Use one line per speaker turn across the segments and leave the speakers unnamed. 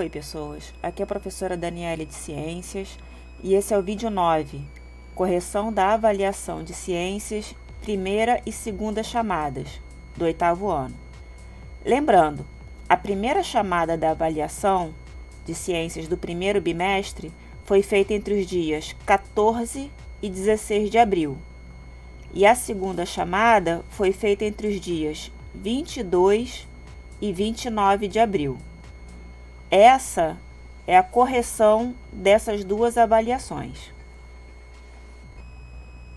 Oi, pessoas. Aqui é a professora Daniele de Ciências e esse é o vídeo 9, correção da avaliação de ciências, primeira e segunda chamadas, do 8º ano. Lembrando, a primeira chamada da avaliação de ciências do primeiro bimestre foi feita entre os dias 14 e 16 de abril, e a segunda chamada foi feita entre os dias 22 e 29 de abril. Essa é a correção dessas duas avaliações.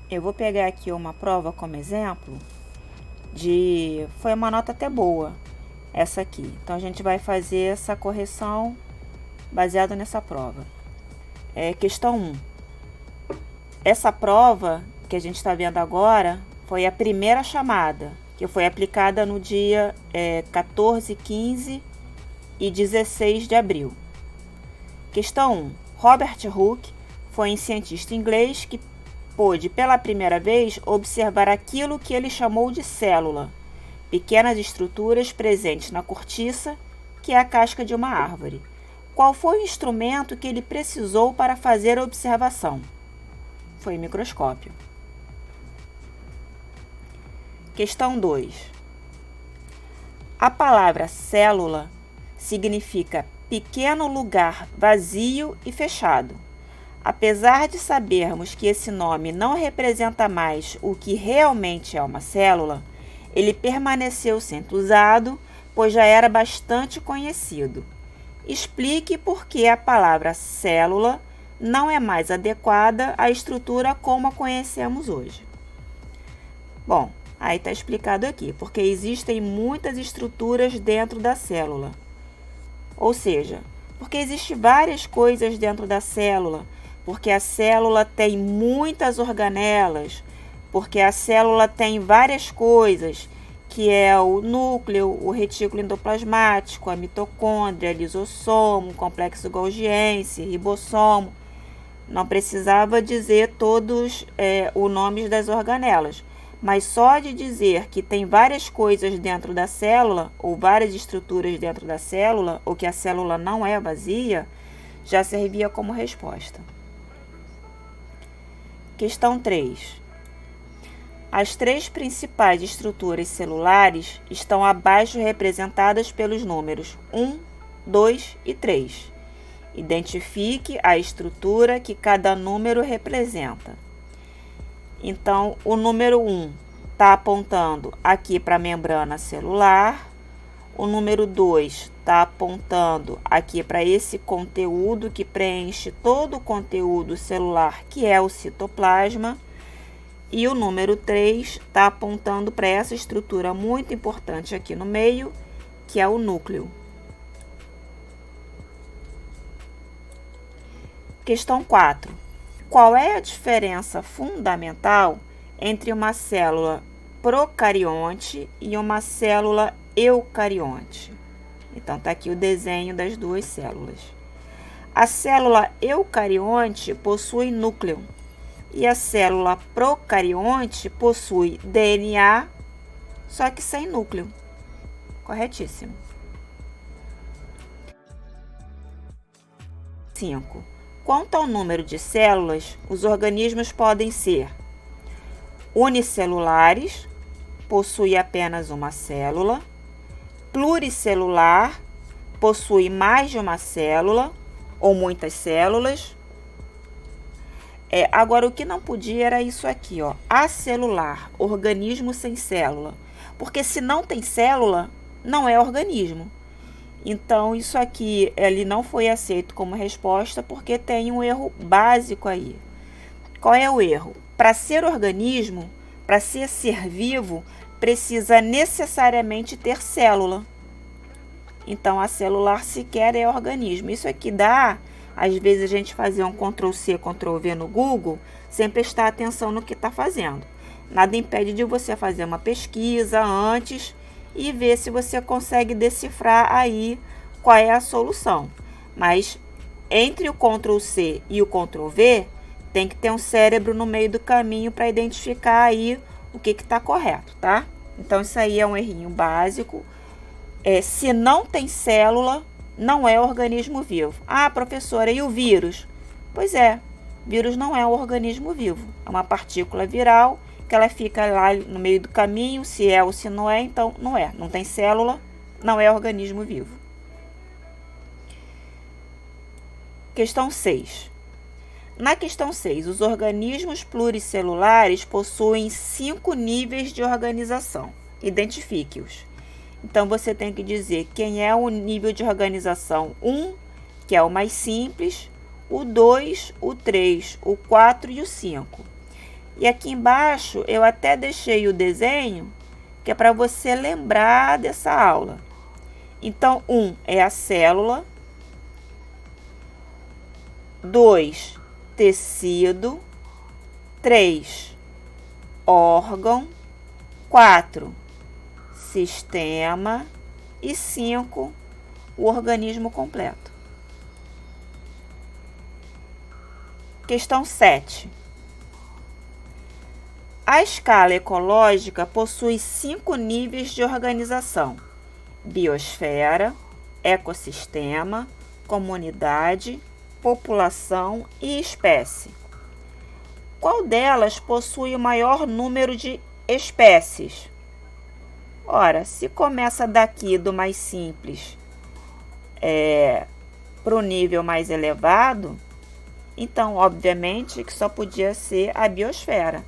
Eu vou pegar aqui uma prova como exemplo foi uma nota até boa, essa aqui. Então, a gente vai fazer essa correção baseada nessa prova. Questão 1. Essa prova que a gente está vendo agora foi a primeira chamada, que foi aplicada no dia 14, 15 e 16 de abril. Questão 1. Robert Hooke foi um cientista inglês que pôde pela primeira vez observar aquilo que ele chamou de célula, pequenas estruturas presentes na cortiça, que é a casca de uma árvore. Qual foi o instrumento que ele precisou para fazer a observação? Foi o microscópio. Questão 2. A palavra célula significa pequeno lugar vazio e fechado. Apesar de sabermos que esse nome não representa mais o que realmente é uma célula, ele permaneceu sendo usado, pois já era bastante conhecido. Explique por que a palavra célula não é mais adequada à estrutura como a conhecemos hoje. Bom, aí está explicado aqui, porque existem muitas estruturas dentro da célula. Ou seja, porque existem várias coisas dentro da célula, porque a célula tem muitas organelas, porque a célula tem várias coisas, que é o núcleo, o retículo endoplasmático, a mitocôndria, lisossomo, complexo golgiense, ribossomo. Não precisava dizer todos os nomes das organelas, mas só de dizer que tem várias coisas dentro da célula, ou várias estruturas dentro da célula, ou que a célula não é vazia, já servia como resposta. Questão 3. As 3 principais estruturas celulares estão abaixo representadas pelos números 1, 2 e 3. Identifique a estrutura que cada número representa. Então, o número 1 está apontando aqui para a membrana celular. O número 2 está apontando aqui para esse conteúdo que preenche todo o conteúdo celular, que é o citoplasma. E o número 3 está apontando para essa estrutura muito importante aqui no meio, que é o núcleo. Questão 4. Qual é a diferença fundamental entre uma célula procarionte e uma célula eucarionte? Então, está aqui o desenho das duas células. A célula eucarionte possui núcleo e a célula procarionte possui DNA, só que sem núcleo. Corretíssimo. 5. Quanto ao número de células, os organismos podem ser unicelulares, possui apenas uma célula, pluricelular, possui mais de uma célula ou muitas células. Agora, o que não podia era isso aqui, ó, acelular, organismo sem célula. Porque se não tem célula, não é organismo. Então, isso aqui ele não foi aceito como resposta porque tem um erro básico aí. Qual é o erro? Para ser organismo, para ser vivo, precisa necessariamente ter célula. Então, a celular sequer é organismo. Isso aqui dá, às vezes, a gente fazer um Ctrl+C, Ctrl+V no Google, sem prestar atenção no que está fazendo. Nada impede de você fazer uma pesquisa antes e ver se você consegue decifrar aí qual é a solução. Mas entre o Ctrl+C e o Ctrl+V, tem que ter um cérebro no meio do caminho para identificar aí o que está correto, tá? Então, isso aí é um errinho básico. Se não tem célula, não é organismo vivo. Ah, professora, e o vírus? Pois é, vírus não é um organismo vivo. É uma partícula viral que ela fica lá no meio do caminho, se é ou se não é, então não é. Não tem célula, não é organismo vivo. Questão 6. Na questão 6, os organismos pluricelulares possuem 5 níveis de organização. Identifique-os. Então, você tem que dizer quem é o nível de organização 1, que é o mais simples, o 2, o 3, o 4 e o 5. E aqui embaixo eu até deixei o desenho, que é para você lembrar dessa aula. Então, 1 é a célula, 2, tecido, 3, órgão, 4, sistema e 5, o organismo completo. Questão 7. A escala ecológica possui 5 níveis de organização: biosfera, ecossistema, comunidade, população e espécie. Qual delas possui o maior número de espécies? Ora, se começa daqui do mais simples para o nível mais elevado, então, obviamente, que só podia ser a biosfera.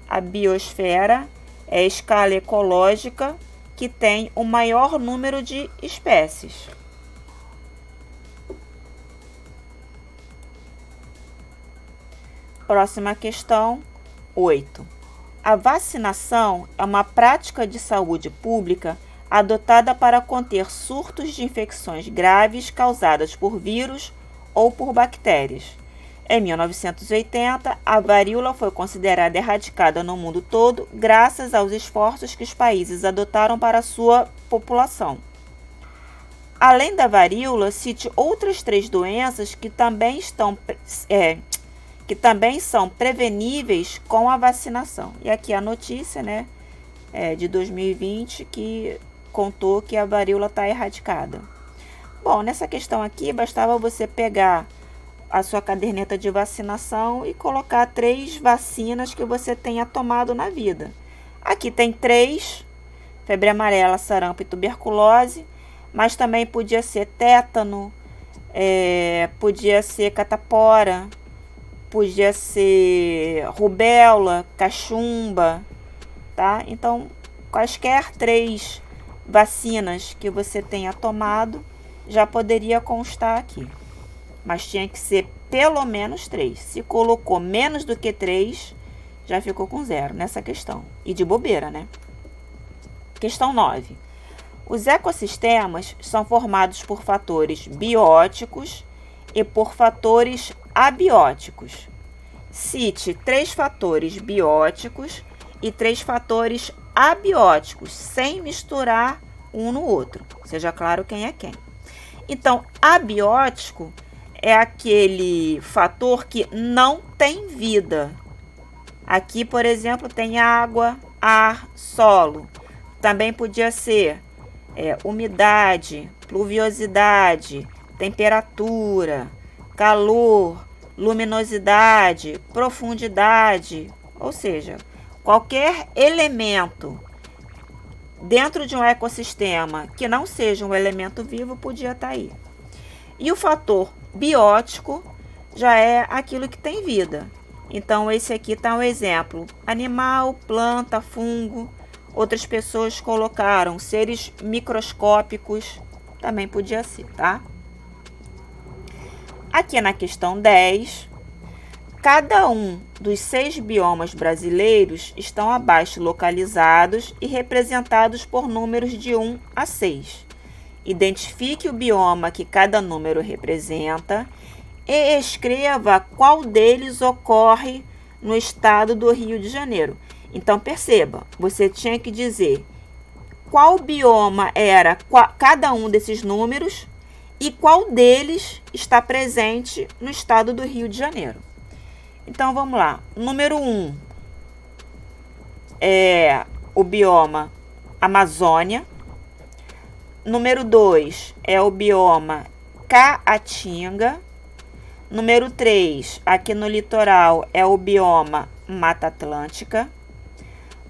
A biosfera é a escala ecológica que tem o maior número de espécies. Próxima questão, 8. A vacinação é uma prática de saúde pública adotada para conter surtos de infecções graves causadas por vírus ou por bactérias. Em 1980, a varíola foi considerada erradicada no mundo todo graças aos esforços que os países adotaram para sua população. Além da varíola, cite outras 3 doenças que também são preveníveis com a vacinação. E aqui a notícia, de 2020, que contou que a varíola está erradicada. Bom, nessa questão aqui, bastava você pegar a sua caderneta de vacinação e colocar 3 vacinas que você tenha tomado na vida. Aqui tem 3, febre amarela, sarampo e tuberculose, mas também podia ser tétano, podia ser catapora, podia ser rubéola, cachumba, tá? Então, quaisquer 3 vacinas que você tenha tomado já poderia constar aqui. Mas tinha que ser pelo menos 3. Se colocou menos do que 3, já ficou com 0 nessa questão. E de bobeira, né? Questão 9. Os ecossistemas são formados por fatores bióticos e por fatores abióticos. Cite 3 fatores bióticos e 3 fatores abióticos, sem misturar um no outro. Seja claro quem é quem. Então, abiótico é aquele fator que não tem vida. Aqui, por exemplo, tem água, ar, solo. Também podia ser umidade, pluviosidade, temperatura, calor, luminosidade, profundidade. Ou seja, qualquer elemento dentro de um ecossistema que não seja um elemento vivo podia estar aí. E o fator biótico já é aquilo que tem vida. Então, esse aqui está um exemplo: animal, planta, fungo. Outras pessoas colocaram seres microscópicos, também podia ser, tá? Aqui na questão 10, cada um dos 6 biomas brasileiros estão abaixo localizados e representados por números de 1 a 6. Identifique o bioma que cada número representa e escreva qual deles ocorre no estado do Rio de Janeiro. Então, perceba, você tinha que dizer qual bioma era cada um desses números e qual deles está presente no estado do Rio de Janeiro. Então, vamos lá. Número 1 é o bioma Amazônia. Número 2 é o bioma Caatinga. Número 3, aqui no litoral, é o bioma Mata Atlântica.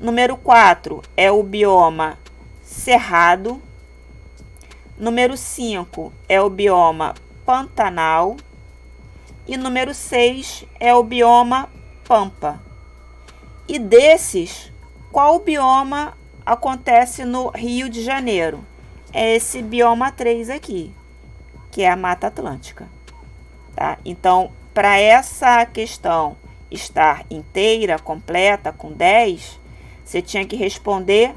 Número 4 é o bioma Cerrado. Número 5 é o bioma Pantanal. E número 6 é o bioma Pampa. E desses, qual bioma acontece no Rio de Janeiro? É esse bioma 3 aqui, que é a Mata Atlântica. Tá? Então, para essa questão estar inteira, completa, com 10, você tinha que responder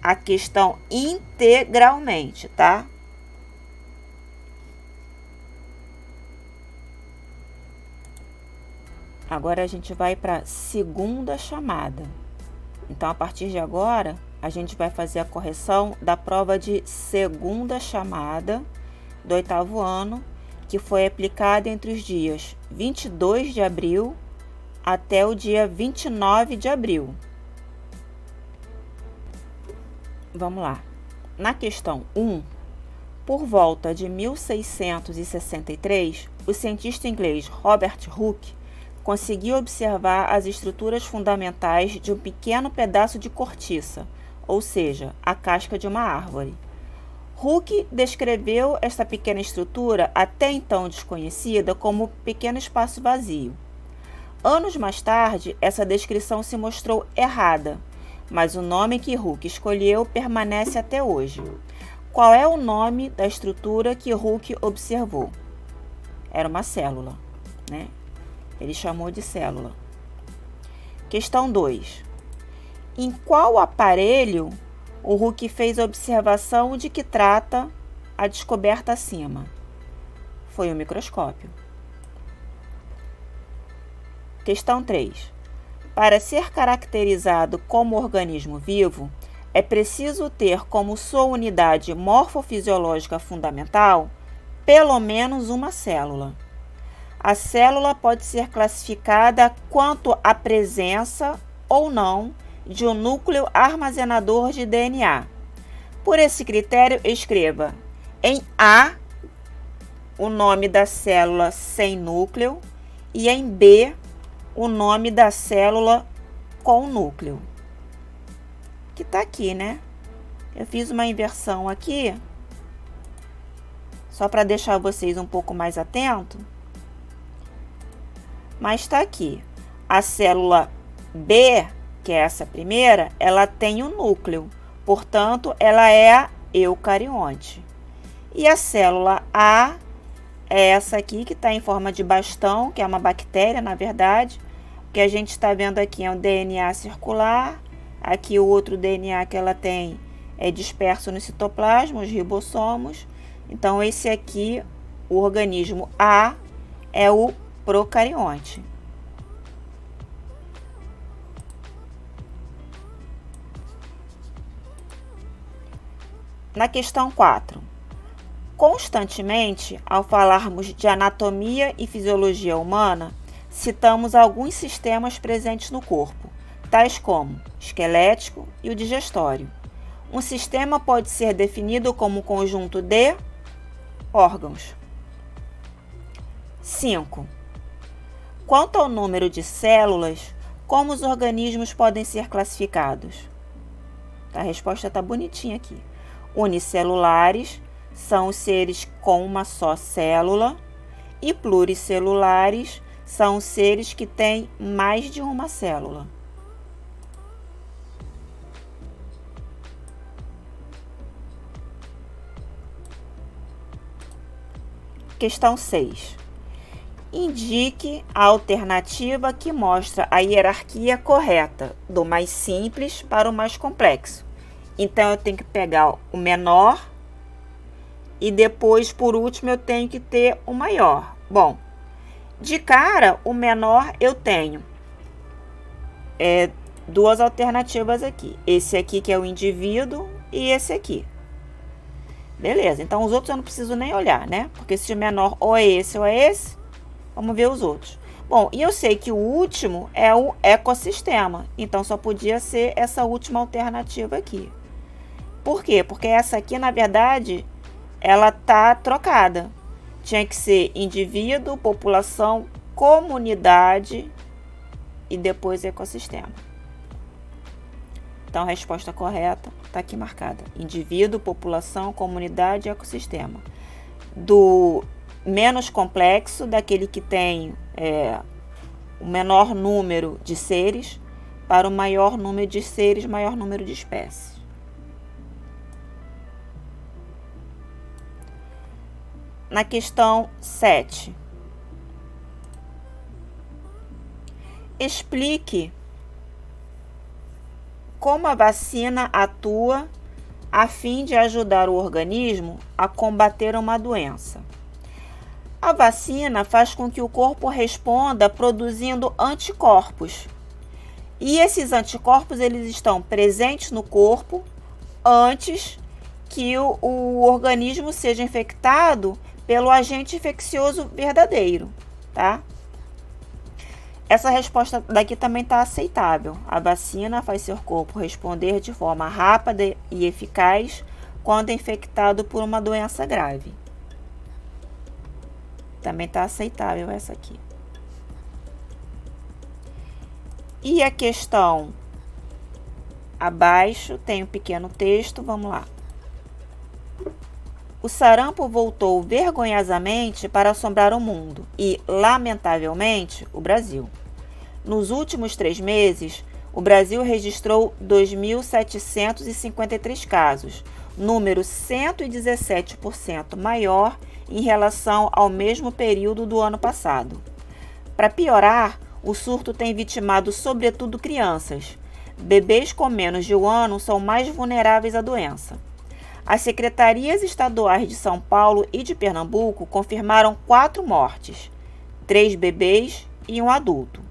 a questão integralmente, tá? Agora a gente vai para a segunda chamada. Então, a partir de agora, a gente vai fazer a correção da prova de segunda chamada do 8º ano, que foi aplicada entre os dias 22 de abril até o dia 29 de abril. Vamos lá. Na questão 1, por volta de 1663, o cientista inglês Robert Hooke conseguiu observar as estruturas fundamentais de um pequeno pedaço de cortiça, ou seja, a casca de uma árvore. Hooke descreveu esta pequena estrutura, até então desconhecida, como pequeno espaço vazio. Anos mais tarde, essa descrição se mostrou errada, mas o nome que Hooke escolheu permanece até hoje. Qual é o nome da estrutura que Hooke observou? Era uma célula, né? Ele chamou de célula. Questão 2. Em qual aparelho o Hooke fez a observação de que trata a descoberta acima? Foi o microscópio. Questão 3. Para ser caracterizado como organismo vivo, é preciso ter como sua unidade morfofisiológica fundamental pelo menos uma célula. A célula pode ser classificada quanto à presença ou não de um núcleo armazenador de DNA. Por esse critério, escreva em A o nome da célula sem núcleo e em B o nome da célula com núcleo. Que tá aqui, né? Eu fiz uma inversão aqui, só para deixar vocês um pouco mais atentos. Mas está aqui. A célula B, que é essa primeira, ela tem um núcleo. Portanto, ela é a eucarionte. E a célula A é essa aqui, que está em forma de bastão, que é uma bactéria, na verdade. O que a gente está vendo aqui é um DNA circular. Aqui o outro DNA que ela tem é disperso no citoplasma, os ribossomos. Então, esse aqui, o organismo A, é o procarionte. Na questão 4. Constantemente, ao falarmos de anatomia e fisiologia humana, citamos alguns sistemas presentes no corpo, tais como esquelético e o digestório. Um sistema pode ser definido como um conjunto de órgãos. 5. Quanto ao número de células, como os organismos podem ser classificados? A resposta está bonitinha aqui. Unicelulares são os seres com uma só célula e pluricelulares são os seres que têm mais de uma célula. Questão 6. Indique a alternativa que mostra a hierarquia correta, do mais simples para o mais complexo. Então, eu tenho que pegar o menor e depois, por último, eu tenho que ter o maior. Bom, de cara, o menor eu tenho duas alternativas aqui. Esse aqui que é o indivíduo e esse aqui. Beleza, então os outros eu não preciso nem olhar, né? Porque se o menor ou é esse, vamos ver os outros. Bom, e eu sei que o último é o ecossistema, então só podia ser essa última alternativa aqui. Por quê? Porque essa aqui, na verdade, ela tá trocada. Tinha que ser indivíduo, população, comunidade e depois ecossistema. Então, a resposta correta está aqui marcada. Indivíduo, população, comunidade e ecossistema. Do menos complexo, daquele que tem o menor número de seres, para o maior número de seres, maior número de espécies. Na questão 7. Explique como a vacina atua a fim de ajudar o organismo a combater uma doença. A vacina faz com que o corpo responda produzindo anticorpos. E esses anticorpos eles estão presentes no corpo antes que o organismo seja infectado pelo agente infeccioso verdadeiro, tá? Essa resposta daqui também está aceitável. A vacina faz seu corpo responder de forma rápida e eficaz quando é infectado por uma doença grave. Também está aceitável essa aqui. E a questão abaixo tem um pequeno texto, vamos lá. O sarampo voltou vergonhosamente para assombrar o mundo e, lamentavelmente, o Brasil. Nos últimos 3 meses, o Brasil registrou 2.753 casos, número 117% maior em relação ao mesmo período do ano passado. Para piorar, o surto tem vitimado sobretudo crianças. Bebês com menos de 1 ano são mais vulneráveis à doença. As secretarias estaduais de São Paulo e de Pernambuco confirmaram 4 mortes, 3 bebês e 1 adulto.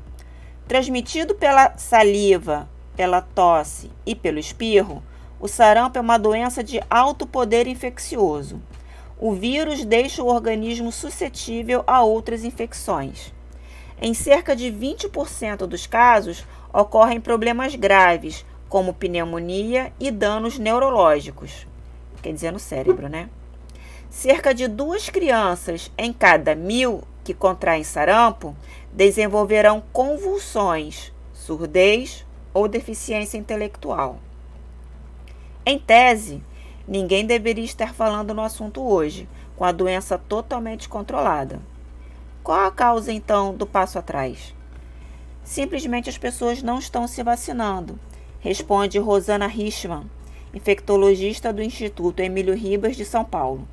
Transmitido pela saliva, pela tosse e pelo espirro, o sarampo é uma doença de alto poder infeccioso. O vírus deixa o organismo suscetível a outras infecções. Em cerca de 20% dos casos, ocorrem problemas graves, como pneumonia e danos neurológicos. Quer dizer, no cérebro, né? Cerca de 2 crianças em cada 1.000 que contraem sarampo desenvolverão convulsões, surdez ou deficiência intelectual. Em tese, ninguém deveria estar falando no assunto hoje, com a doença totalmente controlada. Qual a causa, então, do passo atrás? Simplesmente as pessoas não estão se vacinando, responde Rosana Richman, infectologista do Instituto Emílio Ribas de São Paulo.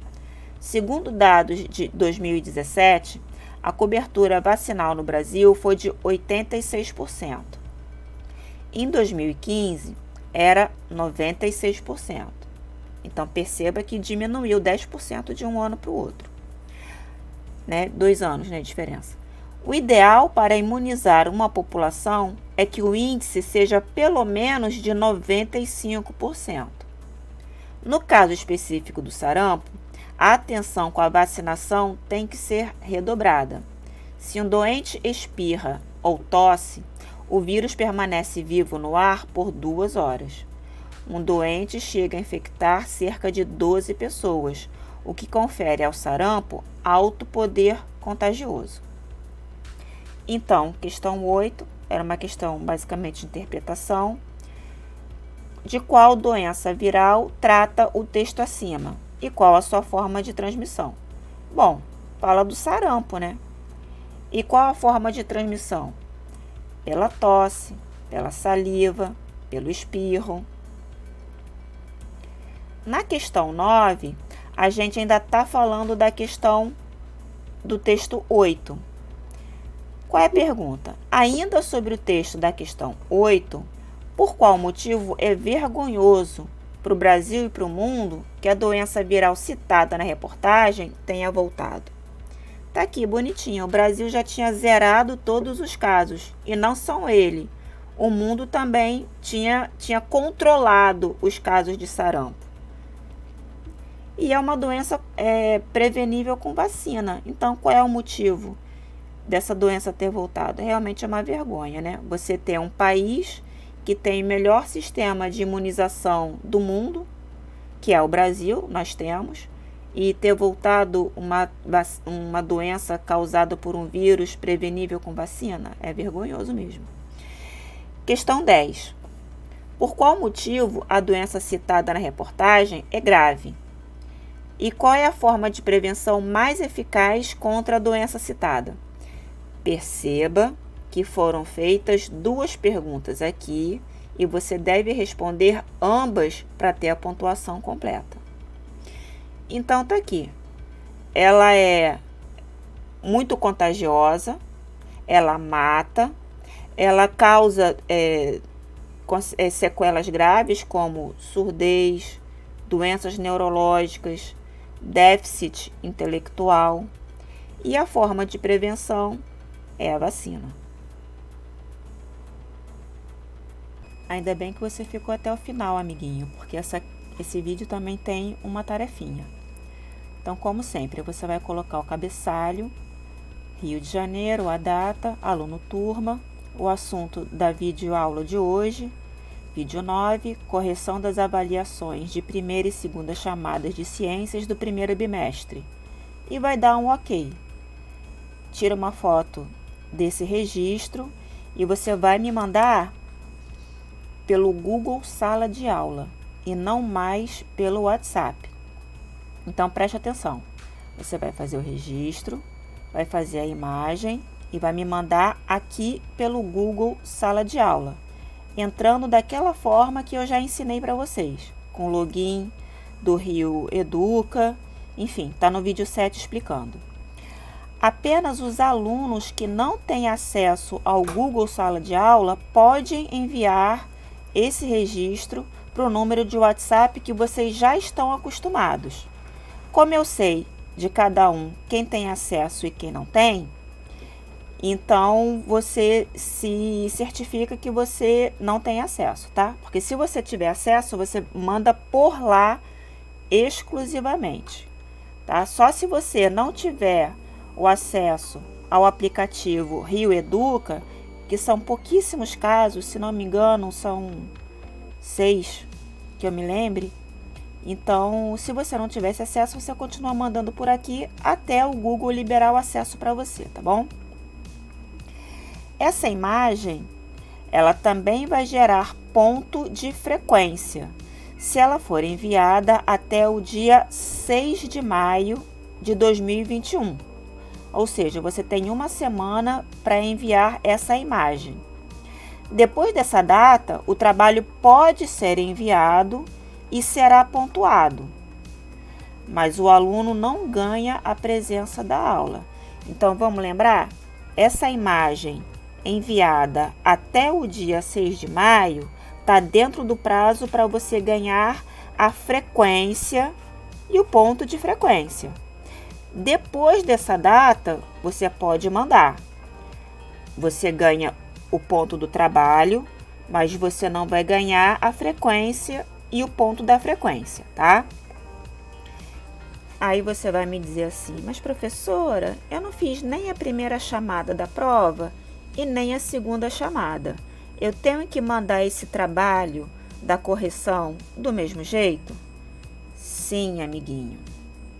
Segundo dados de 2017, a cobertura vacinal no Brasil foi de 86%. Em 2015, era 96%. Então, perceba que diminuiu 10% de um ano para o outro. 2 anos, de diferença. O ideal para imunizar uma população é que o índice seja pelo menos de 95%. No caso específico do sarampo, a atenção com a vacinação tem que ser redobrada. Se um doente espirra ou tosse, o vírus permanece vivo no ar por 2 horas. Um doente chega a infectar cerca de 12 pessoas, o que confere ao sarampo alto poder contagioso. Então, questão 8 era uma questão basicamente de interpretação. De qual doença viral trata o texto acima e qual a sua forma de transmissão? Bom, fala do sarampo, né? E qual a forma de transmissão? Pela tosse, pela saliva, pelo espirro. Na questão 9, a gente ainda está falando da questão do texto 8. Qual é a pergunta? Ainda sobre o texto da questão 8, por qual motivo é vergonhoso para o Brasil e para o mundo que a doença viral citada na reportagem tenha voltado? Tá aqui, bonitinho. O Brasil já tinha zerado todos os casos, e não só ele. O mundo também tinha controlado os casos de sarampo. E é uma doença prevenível com vacina. Então, qual é o motivo dessa doença ter voltado? Realmente é uma vergonha, né? Você ter um país que tem o melhor sistema de imunização do mundo, que é o Brasil, nós temos, e ter voltado uma doença causada por um vírus prevenível com vacina? É vergonhoso mesmo. Questão 10. Por qual motivo a doença citada na reportagem é grave? E qual é a forma de prevenção mais eficaz contra a doença citada? Perceba que foram feitas 2 perguntas aqui e você deve responder ambas para ter a pontuação completa. Então, tá aqui. Ela é muito contagiosa, ela mata, ela causa sequelas graves como surdez, doenças neurológicas, déficit intelectual, e a forma de prevenção é a vacina. Ainda bem que você ficou até o final, amiguinho, porque esse vídeo também tem uma tarefinha. Então, como sempre, você vai colocar o cabeçalho, Rio de Janeiro, a data, aluno turma, o assunto da videoaula de hoje, vídeo 9, correção das avaliações de primeira e segunda chamadas de ciências do primeiro bimestre. E vai dar um ok. Tira uma foto desse registro e você vai me mandar pelo Google Sala de Aula e não mais pelo WhatsApp. Então, preste atenção. Você vai fazer o registro, vai fazer a imagem e vai me mandar aqui pelo Google Sala de Aula, entrando daquela forma que eu já ensinei para vocês, com login do Rio Educa, enfim, está no vídeo 7 explicando. Apenas os alunos que não têm acesso ao Google Sala de Aula podem enviar esse registro para o número de WhatsApp que vocês já estão acostumados. Como eu sei de cada um quem tem acesso e quem não tem, então você se certifica que você não tem acesso, tá? Porque se você tiver acesso, você manda por lá exclusivamente, tá? Só se você não tiver o acesso ao aplicativo Rio Educa, que são pouquíssimos casos, se não me engano, são 6 que eu me lembre. Então, se você não tivesse acesso, você continua mandando por aqui até o Google liberar o acesso para você, tá bom? Essa imagem, ela também vai gerar ponto de frequência, se ela for enviada até o dia 6 de maio de 2021. Ou seja, você tem uma semana para enviar essa imagem. Depois dessa data, o trabalho pode ser enviado e será pontuado, mas o aluno não ganha a presença da aula. Então, vamos lembrar? Essa imagem enviada até o dia 6 de maio está dentro do prazo para você ganhar a frequência e o ponto de frequência. Depois dessa data, você pode mandar. Você ganha o ponto do trabalho, mas você não vai ganhar a frequência e o ponto da frequência, tá? Aí você vai me dizer assim, mas professora, eu não fiz nem a primeira chamada da prova e nem a segunda chamada. Eu tenho que mandar esse trabalho da correção do mesmo jeito? Sim, amiguinho.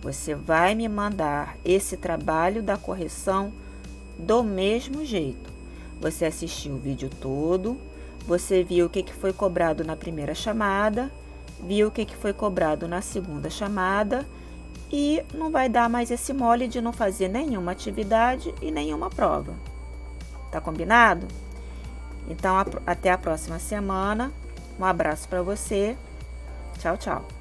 Você vai me mandar esse trabalho da correção do mesmo jeito. Você assistiu o vídeo todo, você viu o que foi cobrado na primeira chamada, viu o que foi cobrado na segunda chamada e não vai dar mais esse mole de não fazer nenhuma atividade e nenhuma prova. Tá combinado? Então, até a próxima semana. Um abraço para você. Tchau, tchau.